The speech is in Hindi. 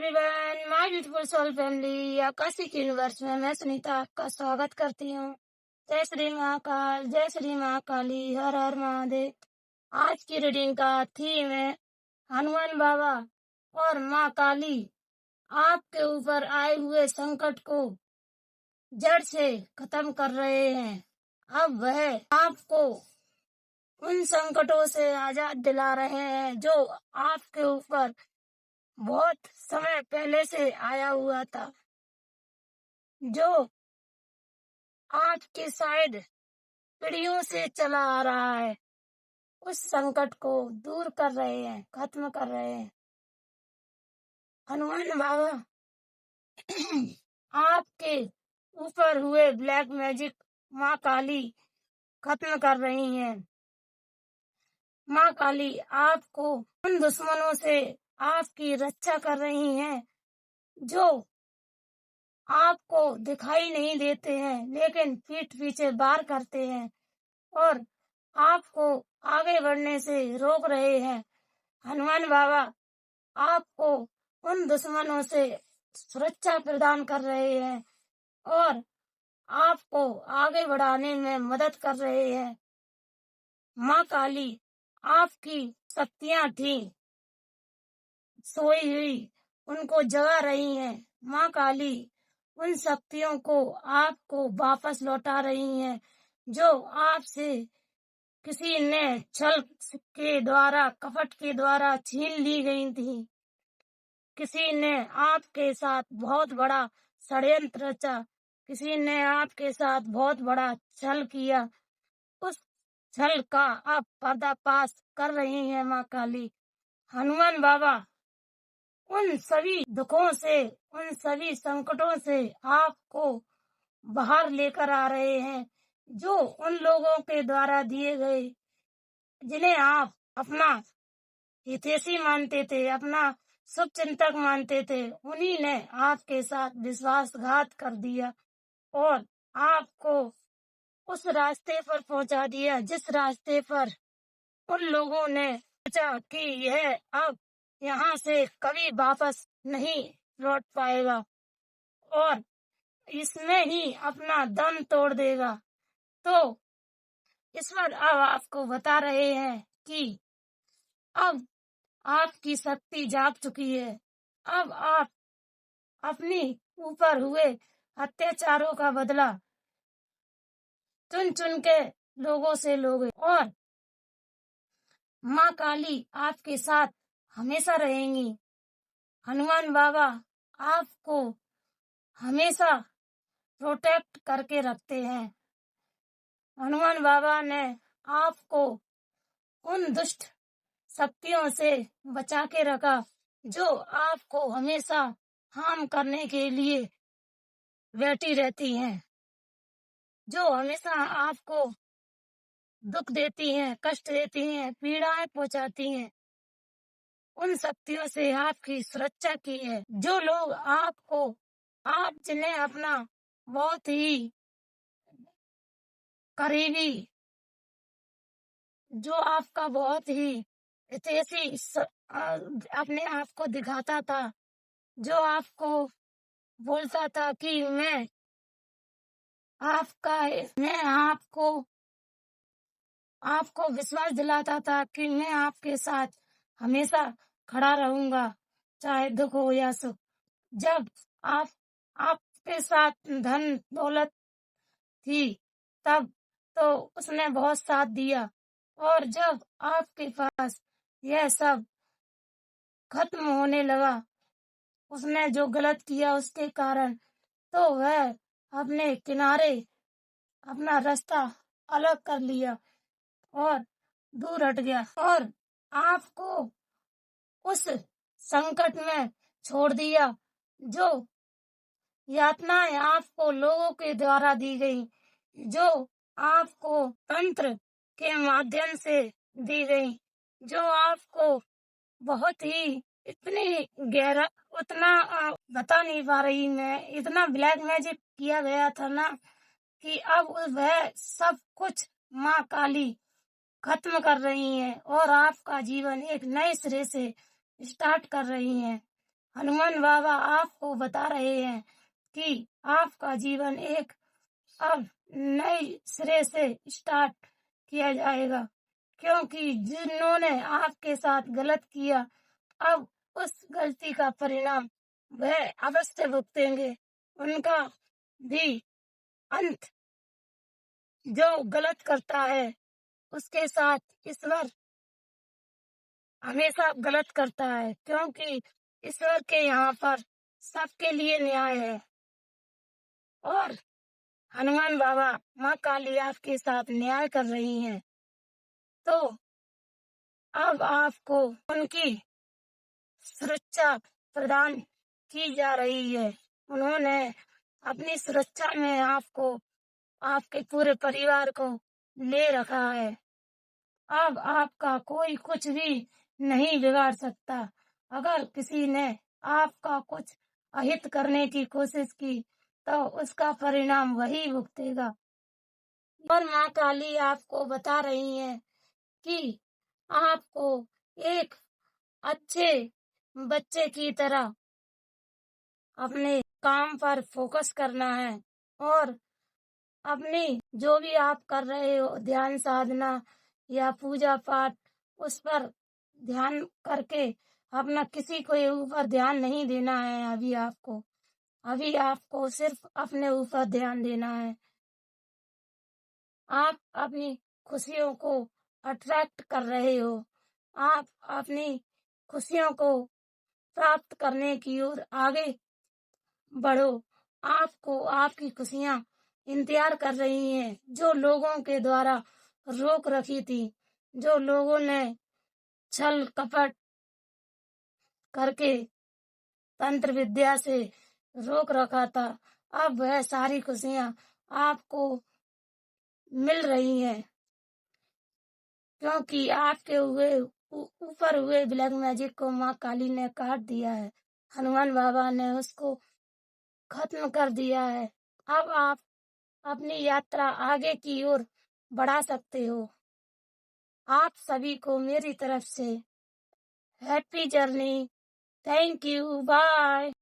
Everyone, my beautiful soul family, akashic universe में मैं सुनीता आपका स्वागत करती हूँ। जय श्री महाकाल, जय श्री महाकाली, हर हर महादेव। आज की रीडिंग का थीम है हनुमान बाबा और माँ काली आपके ऊपर आए हुए संकट को जड़ से खत्म कर रहे हैं। अब वह आपको उन संकटों से आजाद दिला रहे हैं जो आपके ऊपर बहुत समय पहले से आया हुआ था, जो आपके शायद पीढ़ियों से चला आ रहा है। उस संकट को दूर कर रहे हैं, खत्म कर रहे हैं। हनुमान बाबा आपके ऊपर हुए ब्लैक मैजिक माँ काली खत्म कर रही हैं। माँ काली आपको उन दुश्मनों से आपकी रक्षा कर रही हैं जो आपको दिखाई नहीं देते हैं, लेकिन पीठ पीछे वार करते हैं और आपको आगे बढ़ने से रोक रहे हैं। हनुमान बाबा आपको उन दुश्मनों से सुरक्षा प्रदान कर रहे हैं और आपको आगे बढ़ाने में मदद कर रहे हैं। माँ काली आपकी शक्तियां थी सोई हुई, उनको जगा रही हैं। माँ काली उन शक्तियों को आपको वापस लौटा रही हैं जो आपसे किसी ने छल के द्वारा, कपट के द्वारा छीन ली गई थी। किसी ने आपके साथ बहुत बड़ा षड्यंत्र रचा, किसी ने आपके साथ बहुत बड़ा छल किया। उस छल का आप पर्दाफाश कर रही हैं माँ काली। हनुमान बाबा उन सभी दुखों से, उन सभी संकटों से आपको बाहर लेकर आ रहे हैं जो उन लोगों के द्वारा दिए गए, जिन्हें आप अपना हितैषी मानते थे, अपना शुभ चिंतक मानते थे, उन्हीं ने आपके साथ विश्वासघात कर दिया और आपको उस रास्ते पर पहुंचा दिया जिस रास्ते पर उन लोगों ने सोचा कि यह अब यहाँ से कभी वापस नहीं लौट पाएगा और इसमें ही अपना दम तोड़ देगा। तो ईश्वर अब आपको बता रहे हैं कि अब आपकी शक्ति जाग चुकी है। अब आप अपनी ऊपर हुए अत्याचारों का बदला चुन चुन के लोगों से लोगे और माँ काली आपके साथ हमेशा रहेंगी। हनुमान बाबा आपको हमेशा प्रोटेक्ट करके रखते हैं। हनुमान बाबा ने आपको उन दुष्ट शक्तियों से बचा के रखा जो आपको हमेशा हार्म करने के लिए बैठी रहती हैं, जो हमेशा आपको दुख देती हैं, कष्ट देती हैं, पीड़ाएं पहुंचाती हैं। उन शक्तियों से आपकी सुरक्षा की है। जो लोग आपको, आप जिन्हें अपना बहुत ही करीबी, जो आपका बहुत ही हितैषी अपने आप को दिखाता था, जो आपको बोलता था कि मैं आपको विश्वास दिलाता था कि मैं आपके साथ हमेशा खड़ा रहूंगा, चाहे दुख हो या सुख। जब आपके साथ धन दौलत थी तब तो उसने बहुत साथ दिया और जब आपके पास यह सब खत्म होने लगा, उसने जो गलत किया उसके कारण, तो वह अपने किनारे अपना रास्ता अलग कर लिया और दूर हट गया और आपको उस संकट में छोड़ दिया जो यातनाएं आपको लोगों के द्वारा दी गई, जो आपको तंत्र के माध्यम से दी गई, जो आपको बहुत ही इतनी गहरा, उतना बता नहीं पा रही मैं, इतना ब्लैक मैजिक किया गया था ना कि अब वह सब कुछ माँ काली खत्म कर रही हैं और आपका जीवन एक नए सिरे से स्टार्ट कर रही हैं। हनुमान बाबा आपको बता रहे हैं कि आपका जीवन एक अब नए सिरे से स्टार्ट किया जाएगा, क्योंकि जिन्होंने आपके साथ गलत किया अब उस गलती का परिणाम वह अवश्य भुगतेंगे। उनका भी अंत, जो गलत करता है उसके साथ ईश्वर हमेशा गलत करता है, क्योंकि ईश्वर के यहाँ पर सबके लिए न्याय है। और हनुमान बाबा, माँ काली आपके साथ न्याय कर रही हैं, तो अब आपको उनकी सुरक्षा प्रदान की जा रही है। उन्होंने अपनी सुरक्षा में आपको, आपके पूरे परिवार को ले रखा है। अब आपका कोई कुछ भी नहीं बिगाड़ सकता। अगर किसी ने आपका कुछ अहित करने की कोशिश की तो उसका परिणाम वही भुगतेगा। और माँ काली आपको बता रही हैं कि आपको एक अच्छे बच्चे की तरह अपने काम पर फोकस करना है और अपनी जो भी आप कर रहे हो ध्यान साधना या पूजा पाठ, उस पर ध्यान करके अपना किसी के ऊपर ध्यान नहीं देना है। अभी आपको सिर्फ अपने ऊपर ध्यान देना है। आप अपनी खुशियों को अट्रैक्ट कर रहे हो। आप अपनी खुशियों को प्राप्त करने की ओर आगे बढ़ो। आपको आपकी खुशियां इंतजार कर रही हैं, जो लोगों के द्वारा रोक रखी थी, जो लोगों ने छल कपट करके तंत्र विद्या से रोक रखा था। अब वह सारी खुशियां आपको मिल रही हैं, क्योंकि आपके ऊपर हुए ब्लैक मैजिक को माँ काली ने काट दिया है। हनुमान बाबा ने उसको खत्म कर दिया है। अब आप अपनी यात्रा आगे की ओर बढ़ा सकते हो। आप सभी को मेरी तरफ से happy journey. Thank you, bye.